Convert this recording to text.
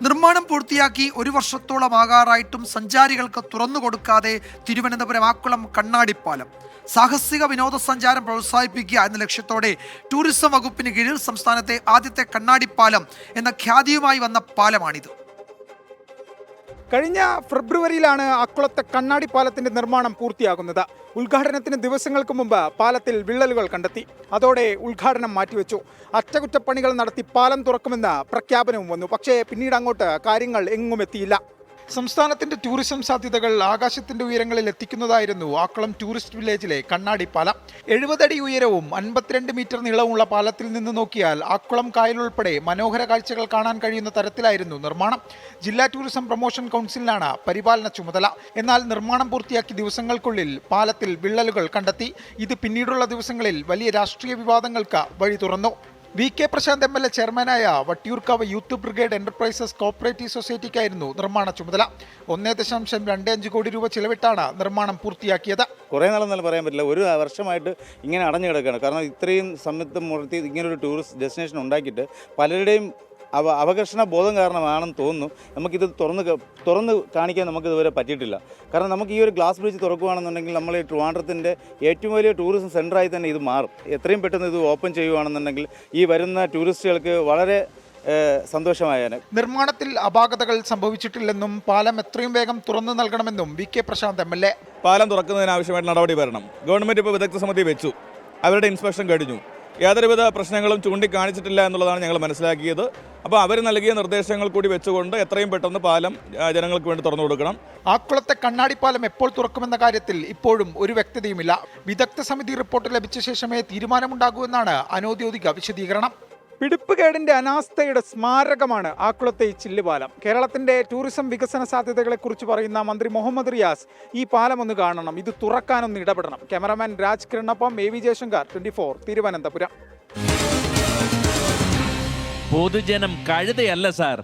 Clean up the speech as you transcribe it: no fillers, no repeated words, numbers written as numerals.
നിർമ്മാണം പൂർത്തിയാക്കി 1 വർഷത്തോളമാകാറായിട്ടും സഞ്ചാരികൾക്ക് തുറന്നു കൊടുക്കാതെ തിരുവനന്തപുരം ആക്കുളം കണ്ണാടിപ്പാലം. സാഹസിക വിനോദസഞ്ചാരം പ്രോത്സാഹിപ്പിക്കുക എന്ന ലക്ഷ്യത്തോടെ ടൂറിസം വകുപ്പിന് കീഴിൽ സംസ്ഥാനത്തെ ആദ്യത്തെ കണ്ണാടിപ്പാലം എന്ന ഖ്യാതിയുമായി വന്ന പാലമാണിത്. കഴിഞ്ഞ ഫെബ്രുവരിയിലാണ് അക്കുളത്തെ കണ്ണാടി പാലത്തിന്റെ നിർമ്മാണം പൂർത്തിയാകുന്നത്. ഉദ്ഘാടനത്തിന് ദിവസങ്ങൾക്ക് മുമ്പ് പാലത്തിൽ വിള്ളലുകൾ കണ്ടെത്തി. അതോടെ ഉദ്ഘാടനം മാറ്റിവെച്ചു. അറ്റകുറ്റപ്പണികൾ നടത്തി പാലം തുറക്കുമെന്ന് പ്രഖ്യാപനവും വന്നു. പക്ഷേ പിന്നീട് അങ്ങോട്ട് കാര്യങ്ങൾ എങ്ങും എത്തിയില്ല. സംസ്ഥാനത്തിന്റെ ടൂറിസം സാധ്യതകൾ ആകാശത്തിന്റെ ഉയരങ്ങളിൽ എത്തിക്കുന്നതായിരുന്നു ആക്കുളം ടൂറിസ്റ്റ് വില്ലേജിലെ കണ്ണാടി പാലം. 70 അടി ഉയരവും 52 മീറ്റർ നീളവുമുള്ള പാലത്തിൽ നിന്ന് നോക്കിയാൽ ആക്കുളം കായൽ ഉൾപ്പെടെ മനോഹര കാഴ്ചകൾ കാണാൻ കഴിയുന്ന തരത്തിലായിരുന്നു നിർമ്മാണം. ജില്ലാ ടൂറിസം പ്രൊമോഷൻ കൗൺസിലിനാണ് പരിപാലന ചുമതല. എന്നാൽ നിർമ്മാണം പൂർത്തിയാക്കി ദിവസങ്ങൾക്കുള്ളിൽ പാലത്തിൽ വിള്ളലുകൾ കണ്ടെത്തി. ഇത് പിന്നീടുള്ള ദിവസങ്ങളിൽ വലിയ രാഷ്ട്രീയ വിവാദങ്ങൾക്ക് വഴി തുറന്നു. VK പ്രശാന്ത് MLA ചെയർമാനായ Vattiyoorkavu youth brigade enterprises cooperative സൊസൈറ്റിക്കായിരുന്നു നിർമ്മാണ ചുമതല. 1.25 കോടി രൂപ ചിലവിട്ടാണ് നിർമ്മാണം പൂർത്തിയാക്കിയത്. കുറേ നാളെന്നല്ല പറയാൻ പറ്റില്ല, 1 വർഷമായിട്ട് ഇങ്ങനെ അടഞ്ഞു കിടക്കുകയാണ്. കാരണം ഇത്രയും സമയത്ത് മുടത്തി ഇങ്ങനൊരു ടൂറിസ്റ്റ് ഡെസ്റ്റിനേഷൻ ഉണ്ടാക്കിയിട്ട് പലരുടെയും അവകർഷണ ബോധം കാരണമാണെന്ന് തോന്നുന്നു. നമുക്കിത് തുറന്ന് കാണിക്കാൻ നമുക്കിതുവരെ പറ്റിയിട്ടില്ല. കാരണം നമുക്ക് ഈ ഒരു ഗ്ലാസ് ബ്രിഡ്ജ് തുറക്കുകയാണെന്നുണ്ടെങ്കിൽ നമ്മൾ ഈ ട്രിവാൻഡ്രത്തിൻ്റെ ഏറ്റവും വലിയ ടൂറിസം സെൻ്ററായി തന്നെ ഇത് മാറും. എത്രയും പെട്ടെന്ന് ഇത് ഓപ്പൺ ചെയ്യുകയാണെന്നുണ്ടെങ്കിൽ ഈ വരുന്ന ടൂറിസ്റ്റുകൾക്ക് വളരെ സന്തോഷമായേനെ. നിർമ്മാണത്തിൽ അപാകതകൾ സംഭവിച്ചിട്ടില്ലെന്നും പാലം എത്രയും വേഗം തുറന്നു നൽകണമെന്നും VK പ്രശാന്ത് MLA. പാലം തുറക്കുന്നതിനാവശ്യമായിട്ട് നടപടി വരണം. ഗവൺമെൻറ് ഇപ്പോൾ വിദഗ്ധ സമിതി വെച്ചു, അവരുടെ ഇൻസ്പെക്ഷൻ കഴിഞ്ഞു. യാതൊരുവിധ പ്രശ്നങ്ങളും ചൂണ്ടിക്കാണിച്ചിട്ടില്ല എന്നുള്ളതാണ് ഞങ്ങൾ മനസ്സിലാക്കിയത്. അപ്പോൾ അവർ നൽകിയ നിർദ്ദേശങ്ങൾ കൂടി വെച്ചുകൊണ്ട് എത്രയും പെട്ടെന്ന് പാലം ജനങ്ങൾക്ക് വേണ്ടി തുറന്നു കൊടുക്കണം. ആക്കുളത്തെ കണ്ണാടിപ്പാലം എപ്പോൾ തുറക്കുമെന്ന കാര്യത്തിൽ ഇപ്പോഴും ഒരു വ്യക്തതയുമില്ല. വിദഗ്ധ സമിതി റിപ്പോർട്ട് ലഭിച്ച ശേഷമേ തീരുമാനമുണ്ടാകൂ എന്നാണ് അനൗദ്യോഗിക വിശദീകരണം. പിടിപ്പുകേടിന്റെ അനാസ്ഥയുടെ സ്മാരകമാണ് ആക്കുളത്തെ ഈ ചില്ലുപാലം. കേരളത്തിന്റെ ടൂറിസം വികസന സാധ്യതകളെക്കുറിച്ച് പറയുന്ന മന്ത്രി മുഹമ്മദ് റിയാസ് ഈ പാലം ഒന്ന് കാണണം, ഇത് തുറക്കാനൊന്ന് ഇടപെടണം. ക്യാമറാമാൻ രാജ് കിരണൊപ്പം AV ജയശങ്കർ, 24 തിരുവനന്തപുരം. പൊതുജനം കഴുതയല്ല സാർ.